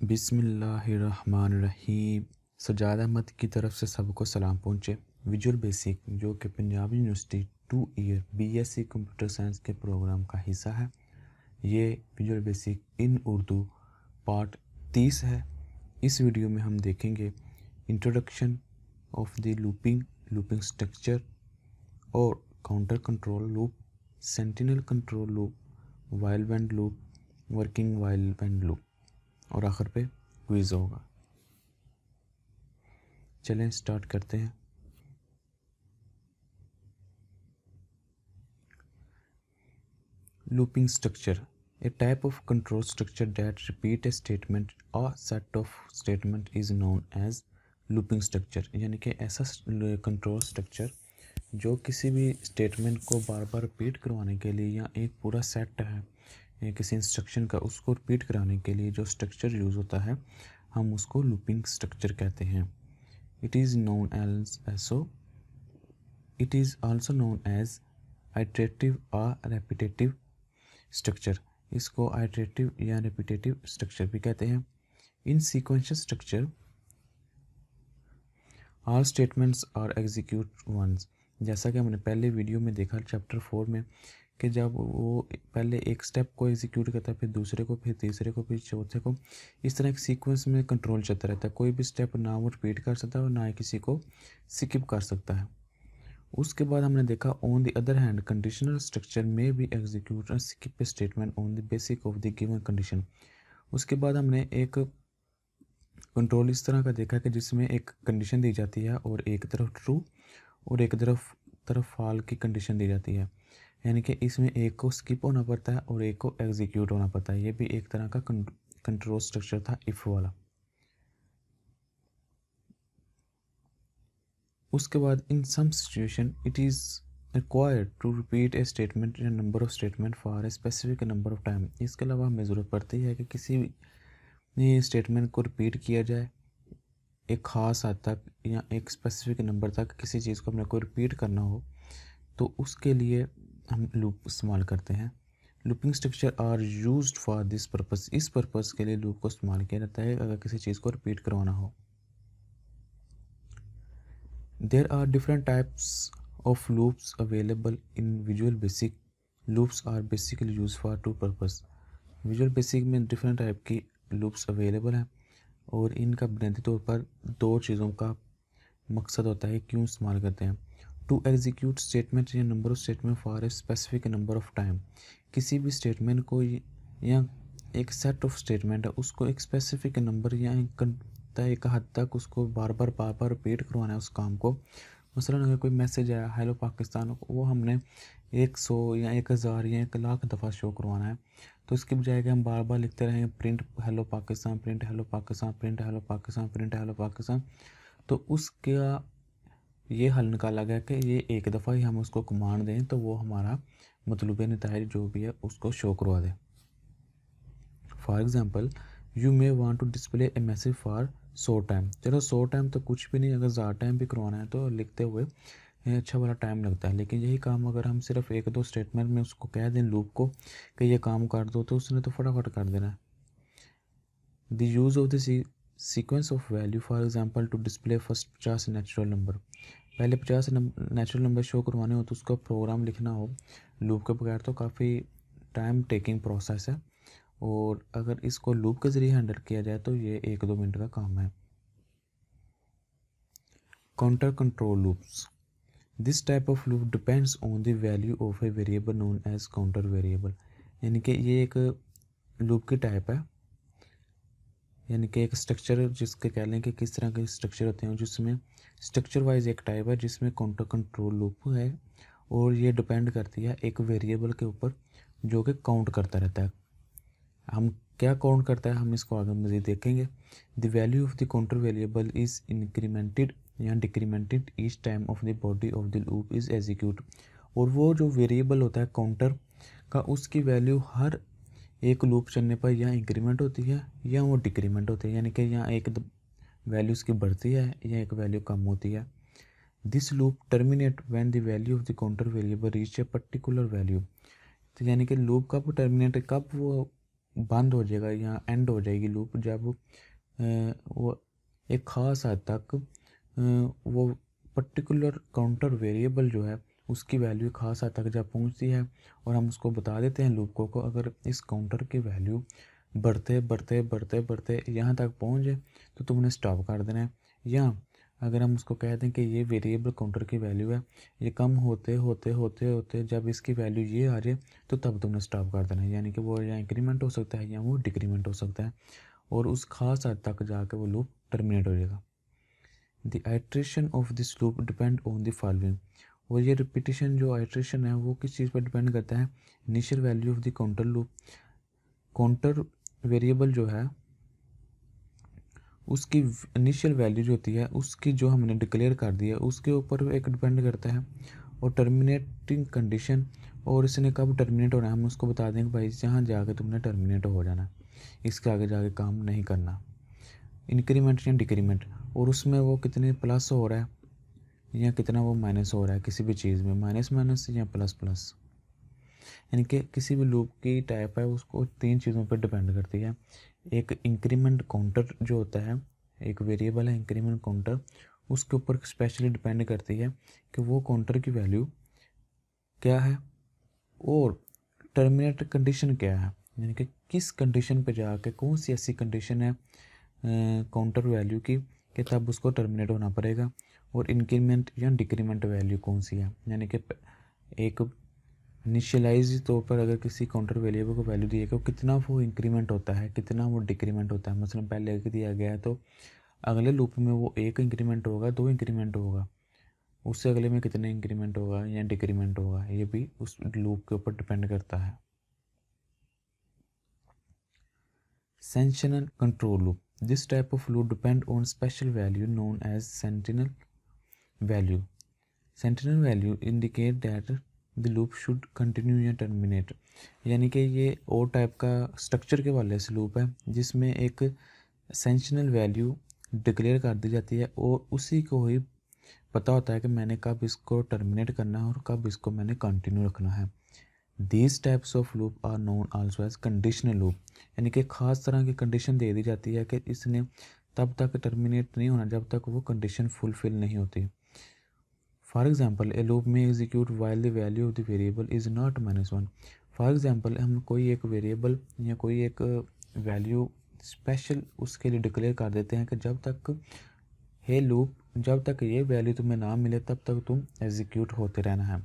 बिस्मिल्लाहिर्रहमानिर्रहीम। सजाद अहमद की तरफ से सबको सलाम पहुँचे। विजुअल बेसिक जो कि Punjab university 2 year BSc computer science के प्रोग्राम का हिस्सा है। ये visual basic in Urdu part 30 है। इस वीडियो में हम देखेंगे introduction of the looping structure और counter control loop, sentinel control loop, while wend loop, working while wend loop और आखिर पे क्विज होगा। चलें स्टार्ट करते हैं। Looping structure, a type of control structure that repeat a statement और set of statement is known as looping structure. यानी कि ऐसा कंट्रोल स्ट्रक्चर जो किसी भी स्टेटमेंट को बार बार रिपीट करवाने के लिए या एक पूरा सेट है या किसी इंस्ट्रक्शन का उसको रिपीट कराने के लिए जो स्ट्रक्चर यूज़ होता है हम उसको लूपिंग स्ट्रक्चर कहते हैं। It is also known as iterative और रेपिटेटिव स्ट्रक्चर। इसको आइटरेटिव या रेपिटेटिव स्ट्रक्चर भी कहते हैं। In sequential structure all statements are execute once. जैसा कि हमने पहले वीडियो में देखा चैप्टर 4 में कि जब वो पहले एक स्टेप को एग्जीक्यूट करता है, फिर दूसरे को, फिर तीसरे को, फिर चौथे को, इस तरह एक सीक्वेंस में कंट्रोल चलता रहता है। कोई भी स्टेप ना वो रिपीट कर सकता है और ना ही किसी को स्किप कर सकता है। उसके बाद हमने देखा on the other hand conditional structure में भी एग्जीक्यूट और skip statement on the basic of the given condition. उसके बाद हमने एक कंट्रोल इस तरह का देखा कि जिसमें एक कंडीशन दी जाती है और एक तरफ ट्रू और एक तरफ फॉल की कंडीशन दी जाती है। यानी कि इसमें एक को स्किप होना पड़ता है और एक को एग्जीक्यूट होना पड़ता है। ये भी एक तरह का कंट्रोल स्ट्रक्चर था इफ वाला। उसके बाद in some situation it is required to repeat a statement या number of statement for a specific number of time. इसके अलावा हमें ज़रूरत पड़ती है कि किसी भी स्टेटमेंट को रिपीट किया जाए एक ख़ास हद तक या एक स्पेसिफिक नंबर तक किसी चीज़ को हमने को रिपीट करना हो तो उसके लिए हम लूप इस्तेमाल करते हैं। Looping structure are used for this purpose. इस पर्पस के लिए लूप को इस्तेमाल किया जाता है अगर किसी चीज़ को रिपीट करवाना हो। There are different types of loops available in visual basic. Loops are basically use for two purpose. Visual basic में डिफरेंट टाइप की लूप्स अवेलेबल हैं और इनका बुनियादी तौर पर दो चीज़ों का मकसद होता है क्यों इस्तेमाल करते हैं। टू एग्जीक्यूट स्टेटमेंट या number of statement for a specific number of time. किसी भी स्टेटमेंट को या एक सेट ऑफ स्टेटमेंट है उसको एक स्पेसिफिक नंबर या एक हद तक उसको बार बार रिपीट करवाना है उस काम को। मसलन अगर कोई मैसेज आया हेलो पाकिस्तान को, वो हमने 100 या 1000 या 1,00,000 दफ़ा शो करवाना है तो इसकी बजाय कि हम बार बार लिखते रहेंगे print hello Pakistan, print hello Pakistan, print hello Pakistan, print hello Pakistan, तो उसका ये हल निकाला गया कि ये एक दफ़ा ही हम उसको कमांड दें तो वो हमारा मतलूबे नताइज जो भी है उसको शो करवा दे। For example you may want to display a message for 100 time. चलो 100 टाइम तो कुछ भी नहीं, अगर ज़्यादा टाइम भी करवाना है तो लिखते हुए अच्छा वाला टाइम लगता है। लेकिन यही काम अगर हम सिर्फ एक दो स्टेटमेंट में उसको कह दें लूप को कि ये काम कर दो तो उसने तो फटाफट कर देना है। The use of the sequence of value for example to display first 50 natural number. पहले 50 नेचुरल नंबर शो करवाने हो तो उसका प्रोग्राम लिखना हो लूप के बगैर तो काफ़ी टाइम टेकिंग प्रोसेस है और अगर इसको लूप के ज़रिए हैंडल किया जाए तो ये 1-2 मिनट का काम है। Counter control loops. This type of loop depends on the value of a variable known as counter variable. यानी कि ये एक लूप की टाइप है, यानी कि एक स्ट्रक्चर जिसके कह लें कि किस तरह के स्ट्रक्चर होते हैं जिसमें स्ट्रक्चर वाइज एक टाइप है जिसमें काउंटर कंट्रोल लूप है और ये डिपेंड करती है एक वेरिएबल के ऊपर जो कि काउंट करता रहता है। हम क्या काउंट करता है हम इसको आगे मज़ीद देखेंगे। The value of the counter variable is incremented या decremented each time of the body of the loop is execute. और वो जो वेरिएबल होता है काउंटर का उसकी वैल्यू हर एक लूप चलने पर या इंक्रीमेंट होती है या वो डिक्रीमेंट होती है, यानी कि यहाँ एक वैल्यू उसकी बढ़ती है या एक वैल्यू कम होती है। This loop terminate when the value of the counter variable reach a particular value. तो यानी कि लूप कब टर्मिनेट, कब वो बंद हो जाएगा या एंड हो जाएगी लूप जब वो एक ख़ास हद तक वो पर्टिकुलर काउंटर वेरिएबल जो है उसकी वैल्यू ख़ास हद तक जब पहुंचती है और हम उसको बता देते हैं लूप को अगर इस काउंटर की वैल्यू बढ़ते बढ़ते बढ़ते बढ़ते यहाँ तक पहुँच जाए तो तुमने स्टॉप कर देना है। या अगर हम उसको कह दें कि ये वेरिएबल काउंटर की वैल्यू है, ये कम होते होते होते होते जब इसकी वैल्यू ये आ जाए तो तब तुमने स्टॉप कर देना है। यानी कि वो या इंक्रीमेंट हो सकता है या वो डिक्रीमेंट हो सकता है और उस खास हद तक जाकर वो लूप टर्मिनेट हो जाएगा। The iteration of this loop depend on the following. और ये रिपीटिशन जो आइट्रेशन है वो किस चीज़ पर डिपेंड करता है? Initial value of the counter loop. Counter variable जो है उसकी इनिशियल वैल्यू जो होती है उसकी जो हमने डिक्लेयर कर दी है उसके ऊपर एक डिपेंड करता है। और टर्मिनेटिंग कंडीशन, और इसने कब टर्मिनेट होना है हम उसको बता देंगे भाई जहाँ जाके तुमने टर्मिनेट हो जाना, इसके आगे जाके काम नहीं करना। इंक्रीमेंट या डिक्रीमेंट, और उसमें वो कितने प्लस हो रहा है या कितना वो माइनस हो रहा है किसी भी चीज़ में, माइनस माइनस या प्लस प्लस। यानी कि किसी भी लूप की टाइप है उसको 3 चीज़ों पर डिपेंड करती है। एक इंक्रीमेंट काउंटर जो होता है, एक वेरिएबल है इंक्रीमेंट काउंटर, उसके ऊपर स्पेशली डिपेंड करती है कि वो काउंटर की वैल्यू क्या है और टर्मिनेट कंडीशन क्या है। यानी कि किस कंडीशन पे जाके कौन सी ऐसी कंडीशन है काउंटर वैल्यू की कि तब उसको टर्मिनेट होना पड़ेगा, और इंक्रीमेंट या डिक्रीमेंट वैल्यू कौन सी है। यानी कि एक इनिशियलाइज तौर पर अगर किसी काउंटर वेरिएबल को वैल्यू दिए गया कितना वो इंक्रीमेंट होता है कितना वो डिक्रीमेंट होता है। मतलब पहले एक दिया गया है तो अगले लूप में वो 1 इंक्रीमेंट होगा, 2 इंक्रीमेंट होगा, उससे अगले में कितने इंक्रीमेंट होगा या डिक्रीमेंट होगा, ये भी उस लूप के ऊपर डिपेंड करता है। Sentinel control loop, this type of loop depend on special value known as sentinel value. Sentinel value indicate that the loop should continue या टर्मिनेट। यानी कि ये और टाइप का स्ट्रक्चर के वाले से लूप है जिसमें एक सेंटिनल वैल्यू डिक्लेयर कर दी जाती है और उसी को ही पता होता है कि मैंने कब इसको टर्मिनेट करना है और कब इसको मैंने कंटिन्यू रखना है। These types of loop are known also as conditional loop. यानी कि ख़ास तरह की कंडीशन दे दी जाती है कि इसने तब तक टर्मिनेट नहीं होना जब तक वो कंडीशन फुलफिल नहीं होती। फॉर एग्जाम्पल ए लूप में execute while the value of the variable is not -1। For example हम कोई एक वेरिएबल या कोई एक वैल्यू स्पेशल उसके लिए डिक्लेयर कर देते हैं कि जब तक हे लूप जब तक ये वैल्यू तुम्हें ना मिले तब तक तुम एग्जीक्यूट होते रहना है।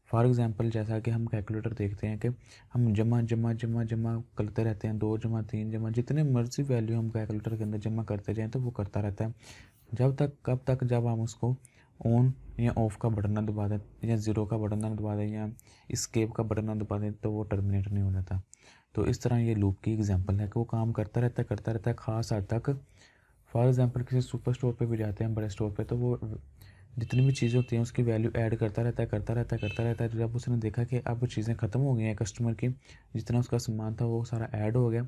फॉर एग्जांपल जैसा कि हम कैलकुलेटर देखते हैं कि हम जमा जमा जमा जमा करते रहते हैं, 2 जमा 3 जमा जितने मर्जी वैल्यू हम कैलकुलेटर के अंदर जमा करते जाएँ तो वो करता रहता है जब तक कब तक जब हम उसको ऑन या ऑफ का बटन ना दबा दें या ज़ीरो का बटन ना दबा दें या स्केप का बटन ना दबा दें तो वो टर्मिनेट नहीं हो जाता। तो इस तरह ये लूप की एग्जांपल है कि वो काम करता रहता है ख़ास हद तक। फॉर एग्जांपल किसी सुपर स्टोर पे भी जाते हैं बड़े स्टोर पे तो वो जितनी भी चीज़ें होती हैं उसकी वैल्यू ऐड करता रहता है। तो जब उसने देखा कि अब चीज़ें ख़त्म हो गई हैं कस्टमर की, जितना उसका सामान था वो सारा ऐड हो गया,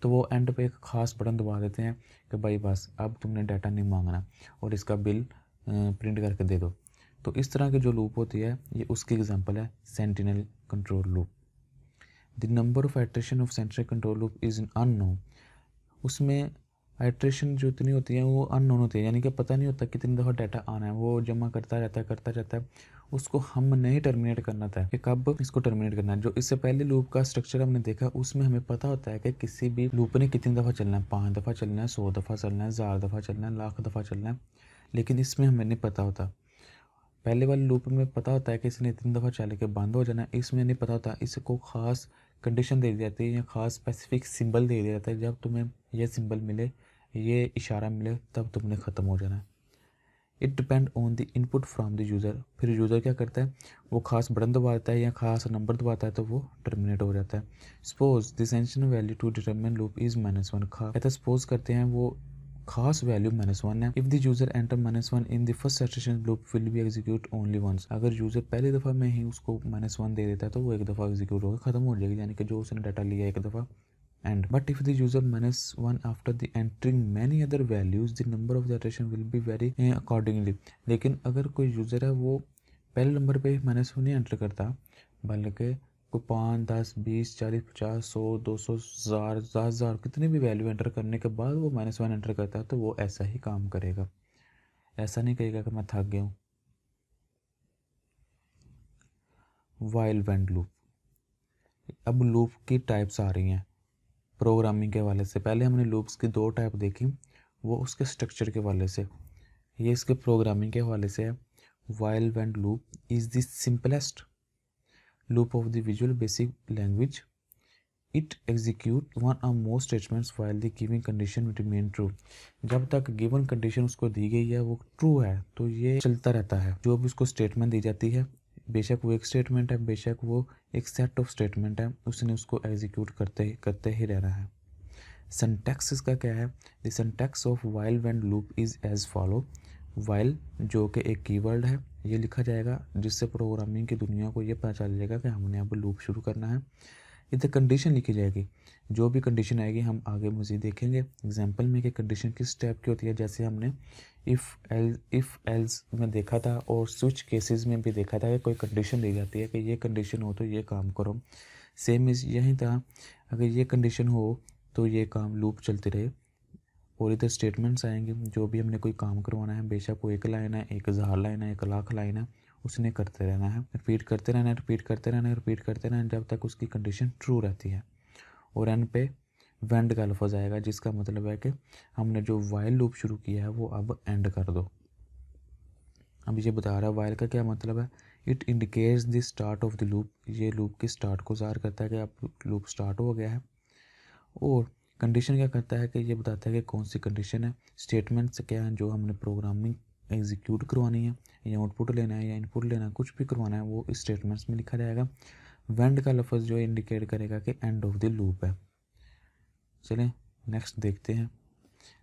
तो वो एंड पे एक ख़ास बटन दबा देते हैं कि भाई बस अब तुमने डाटा नहीं मांगना और इसका बिल प्रिंट करके दे दो। तो इस तरह की जो लूप होती है ये उसकी एग्जांपल है sentinel control loop. The number of iteration of sentinel control loop is unknown. उसमें आइट्रेशन जो इतनी होती है वो अननोन होती है, यानी कि पता नहीं होता कितनी दफ़ा डाटा आना है, वो जमा करता रहता है। उसको हमने ही टर्मिनेट करना था कि कब इसको टर्मिनेट करना है। जो इससे पहले लूप का स्ट्रक्चर हमने देखा उसमें हमें पता होता है कि किसी भी लूप ने कितनी दफ़ा चलना है, 5 दफ़ा चलना है, 100 दफ़ा चलना है, 1000 दफ़ा चलना है, लाख दफ़ा चलना है। लेकिन इसमें हमें नहीं पता होता। पहले वाले लूप में पता होता है कि इसने इतनी दफ़ा चल के बंद हो जाना है, इसमें नहीं पता होता। इसको ख़ास कंडीशन दे दी जाती है या ख़ास स्पेसिफिक सिंबल दे दिया जाता है, जब तुम्हें यह सिंबल मिले ये इशारा मिले तब तुमने ख़त्म हो जाना है। It depend on the input from the user. फिर यूज़र क्या करता है, वो खास बटन दबाता है या खास नंबर दबाता है तो वो टर्मिनेट हो जाता है। Suppose the sentinel value to determine loop is -1। कहता सपोज करते हैं वो खास वैल्यू -1 है। If the user enter -1 in the first saturation loop will be execute only once. अगर यूज़र पहली दफ़ा में ही उसको -1 दे देता है तो वो एक दफ़ा एग्जीक्यूट होकर ख़त्म हो जाएगी, यानी कि जो उसने डाटा लिया एक दफ़ा and but if the user -1 after the entering many other values the number of the iteration will be vary accordingly। लेकिन अगर कोई यूज़र है वो पहले नंबर पे -1 नहीं एंटर करता बल्कि कोई 5, 10, 20, 40, 50, 100, 200, 1000, 10,000 कितनी भी वैल्यू एंटर करने के बाद वो -1 एंटर करता है तो वो ऐसा ही काम करेगा, ऐसा नहीं कहेगा कि मैं थक गया हूँ। While when loop. अब लूप की टाइप्स आ रही हैं प्रोग्रामिंग के हवाले से। पहले हमने लूप्स की 2 टाइप देखी, वो उसके स्ट्रक्चर के हवाले से, ये इसके प्रोग्रामिंग के हवाले से है। While when loop is the simplest loop of the visual basic language. It execute one और more statements while the given condition remain true. जब तक गिवन कंडीशन उसको दी गई है वो ट्रू है तो ये चलता रहता है। जो भी उसको स्टेटमेंट दी जाती है, बेशक वो एक स्टेटमेंट है, बेशक वो एक सेट ऑफ स्टेटमेंट है, उसने उसको एग्जीक्यूट करते ही रहना है। सिंटैक्स इसका क्या है? The syntax of while when loop is as follow. While जो कि एक कीवर्ड है, ये लिखा जाएगा जिससे प्रोग्रामिंग की दुनिया को ये पता चल जाएगा कि हमने अब लूप शुरू करना है। इधर कंडीशन लिखी जाएगी, जो भी कंडीशन आएगी हम आगे मज़ीद देखेंगे एग्जांपल में कि कंडीशन किस टाइप की होती है। जैसे हमने इफ़ एल्स में देखा था और स्विच केसेस में भी देखा था कि कोई कंडीशन दी जाती है कि ये कंडीशन हो तो ये काम करो। सेम इस यही था, अगर ये कंडीशन हो तो ये काम लूप चलते रहे। और इधर स्टेटमेंट्स आएंगे, जो भी हमने कोई काम करवाना है, बेशक वो 1 लाइन है, 1000 लाइन है, 1,00,000 लाइन है, उसने करते रहना है, रिपीट करते रहना है, रिपीट करते रहना है, रिपीट करते रहना है जब तक उसकी कंडीशन ट्रू रहती है। और एंड पे वेंड का लफ्ज़ आएगा जिसका मतलब है कि हमने जो वाइल लूप शुरू किया है वो अब एंड कर दो। अब ये बता रहा है वाइल का क्या मतलब है। It indicates the start of the loop, ये लूप की स्टार्ट को ज़ाहिर करता है कि अब लूप स्टार्ट हो गया है। और कंडीशन क्या करता है कि ये बताता है कि कौन सी कंडीशन है। स्टेटमेंट्स क्या है जो हमने प्रोग्रामिंग एग्जीक्यूट करवानी है, या आउटपुट लेना है या इनपुट लेना है, कुछ भी करवाना है वो इस स्टेटमेंट्स में लिखा जाएगा। वेंड का लफ्ज़ जो इंडिकेट करेगा कि एंड ऑफ द लूप है। चलें नेक्स्ट देखते हैं।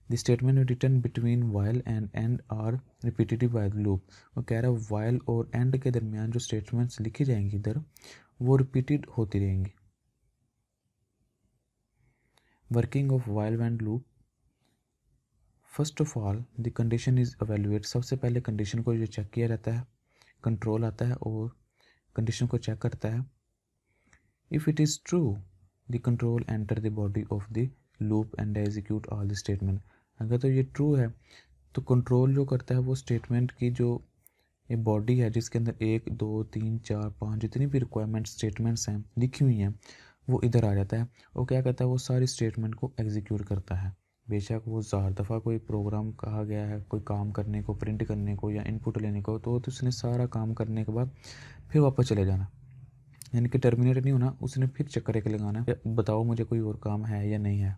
The statement written between while and end are repeated by the loop. वो कह रहा है वाइल और एंड के दरमियान जो स्टेटमेंट्स लिखी जाएंगी इधर वो रिपीटेड होती रहेंगी। Working of while when loop. First of all the condition is evaluate. सबसे पहले कंडीशन को जो चेक किया जाता है, कंट्रोल आता है और कंडीशन को चेक करता है। If it is true the control enter the body of the loop and execute all the statement. अगर तो ये ट्रू है तो कंट्रोल जो करता है वो स्टेटमेंट की जो ये बॉडी है जिसके अंदर 1, 2, 3, 4, 5 जितनी भी रिक्वायरमेंट स्टेटमेंट्स हैं लिखी हुई हैं वो इधर आ जाता है और क्या करता है वो सारी स्टेटमेंट को एग्जीक्यूट करता है। बेशक वो 1000 दफ़ा कोई प्रोग्राम कहा गया है कोई काम करने को, प्रिंट करने को या इनपुट लेने को, तो उसने सारा काम करने के बाद फिर वापस चले जाना, यानी कि टर्मिनेट नहीं होना, उसने फिर चक्कर एक लगाना बताओ मुझे कोई और काम है या नहीं है।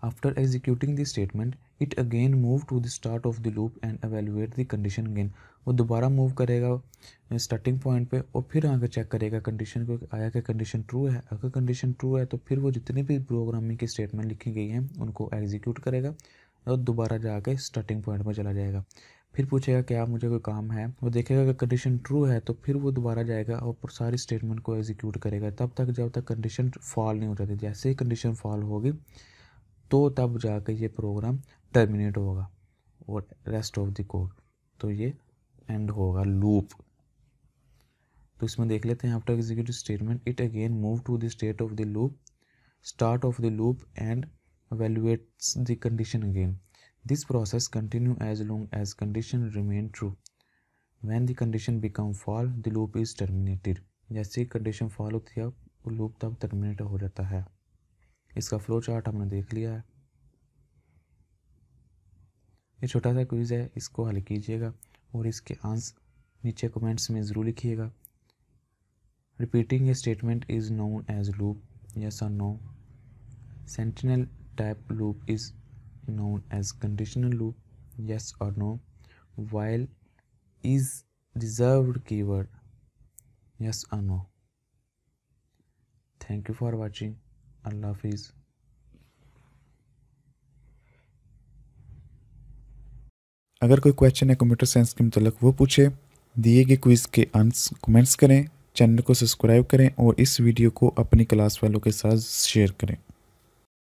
After executing the statement, it again move to the start of the loop and evaluate the condition again. वो दोबारा मूव करेगा स्टार्टिंग पॉइंट पे और फिर आगे चेक करेगा कंडीशन को, आया कि कंडीशन ट्रू है। अगर कंडीशन ट्रू है तो फिर वो जितनी भी प्रोग्रामिंग की स्टेटमेंट लिखी गई हैं उनको एग्जीक्यूट करेगा और दोबारा जाके स्टार्टिंग पॉइंट पर चला जाएगा। फिर पूछेगा क्या मुझे कोई काम है, वो देखेगा कि कंडीशन ट्रू है तो फिर वो दोबारा जाएगा और सारी स्टेटमेंट को एग्जीक्यूट करेगा तब तक जब तक कंडीशन फॉल नहीं हो जाती। जैसे ही कंडीशन फॉल होगी तो तब जाकर ये प्रोग्राम टर्मिनेट होगा और रेस्ट ऑफ द कोड तो ये एंड होगा लूप। तो इसमें देख लेते हैं after executive statement it again move to the state of the loop, start of the loop and evaluates the condition again. This process continue as long as condition remain true. When the condition become false, the loop is terminated. जैसे condition fall होती है वो loop तब terminate हो जाता है। इसका flow chart हमने देख लिया है। ये छोटा सा क्विज है, इसको हल कीजिएगा और इसके आंसर नीचे कमेंट्स में ज़रूर लिखिएगा। Repeating a statement is known as loop, yes और no. Sentinel type loop is known as conditional loop, yes or no. While is reserved keyword, yes or no. Thank you for watching. Allah Hafiz. अगर कोई question है computer science के मतलब वो पूछे, दिए गए क्विज़ के आंसर कमेंट्स करें, चैनल को सब्सक्राइब करें और इस वीडियो को अपनी क्लास वालों के साथ शेयर करें।